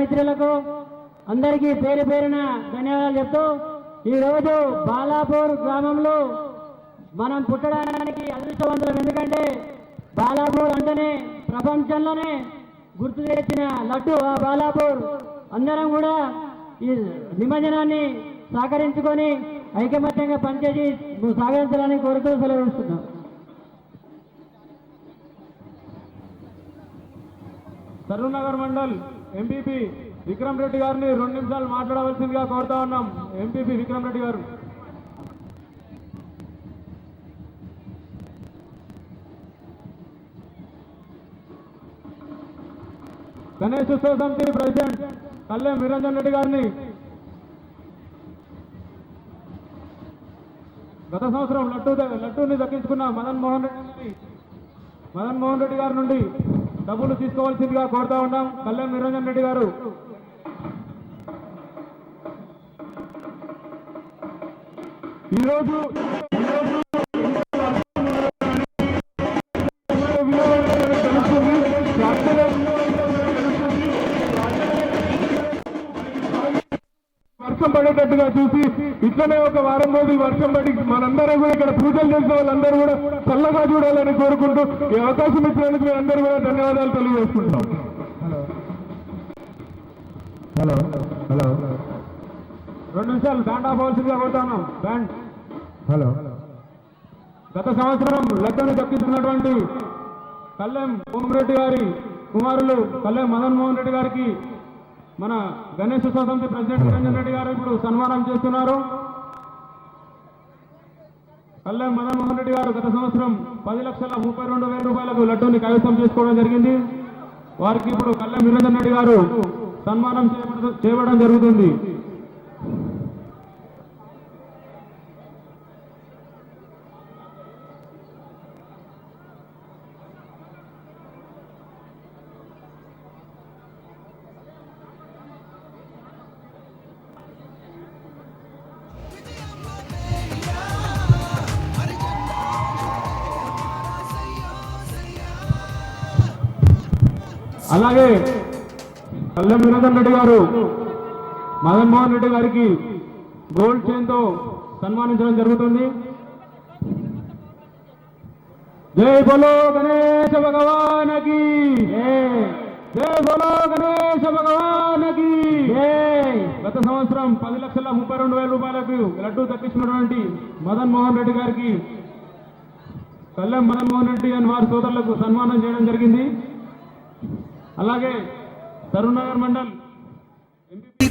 మిత్రులకు అందరికీ పేరు పేరున ధన్యవాదాలు చెప్తూ ఈరోజు బాలాపూర్ గ్రామంలో మనం పుట్టడానికి అదృష్టవంతులం. ఎందుకంటే బాలాపూర్ అంటేనే ప్రపంచంలోనే గుర్తు తెచ్చిన లడ్డు ఆ బాలాపూర్. అందరం కూడా ఈ నిమజ్జనాన్ని సహకరించుకొని ఐకమత్యంగా పనిచేసి సహకరించాలని కోరుతూ సెలవిస్తున్నాం. సరూర్నగర్ మండల్ ఎంపీపీ విక్రమ్ రెడ్డి గారిని 2 నిమిషాలు మాట్లాడవలసిందిగా కోరుతా ఉన్నాం. ఎంపీపీ విక్రమ్ రెడ్డి గారు. గణేష్ ఉత్సవ సమితి ప్రెసిడెంట్ కల్లెం నిరంజన్ రెడ్డి గారిని గత సంవత్సరం లడ్డూని దక్కించుకున్న మదన్ మోహన్ రెడ్డి గారి నుండి డబ్బులు తీసుకోవాల్సిందిగా కోరుతా ఉన్నాం. కల్లెం నిరంజన్ రెడ్డి గారు. ఈరోజు వర్షం పడేటట్టుగా చూసి ఇట్లనే ఒక వారం రోజులు వర్షం పడి మనందరం కూడా ఇక్కడ పూజలు చేసిన వాళ్ళందరూ కూడా చల్లగా చూడాలని కోరుకుంటూ ఈ అవకాశం ఇచ్చినందుకు మీ అందరూ కూడా ధన్యవాదాలు తెలియజేసుకుంటాం. హలో హలో 2 నిమిషాలు బ్యాండ్ ఆపవలసిందిగా కోరుతాను. బ్యాండ్. హలో. గత సంవత్సరం లడ్డూని దక్కించుకున్నటువంటి కల్లెం ఓంరెడ్డి గారి కుమారులు కల్లెం మదన్ మోహన్ రెడ్డి గారికి మన గణేష్ ఉత్సవ సమితి ప్రెసిడెంట్ నిరంజన్ రెడ్డి గారు ఇప్పుడు సన్మానం చేస్తున్నారు. కల్లెం మదన్ మోహన్ రెడ్డి గారు గత సంవత్సరం 10,32,000 రూపాయలకు లడ్డూని కైవసం చేసుకోవడం జరిగింది. వారికి ఇప్పుడు కల్లెం నిరంజన్ రెడ్డి గారు సన్మానం చేయడం జరుగుతుంది. అలాగే కల్లెం నిరంజన్ రెడ్డి గారు మదన్ మోహన్ రెడ్డి గారికి గోల్డ్ చైన్ తో సన్మానించడం జరుగుతుంది. జై బోలో గణేశ భగవానకి జై బోలో గణేశ భగవానకి జై. గత సంవత్సరం 10,32,000 రూపాయలకు లడ్డూ దక్కించినటువంటి మదన్ మోహన్ రెడ్డి గారికి కల్లెం మదన్ మోహన్ రెడ్డి అని వారి సోదరులకు సన్మానం చేయడం జరిగింది. అలాగే సరూర్నగర్ మండల్ ఎంపీ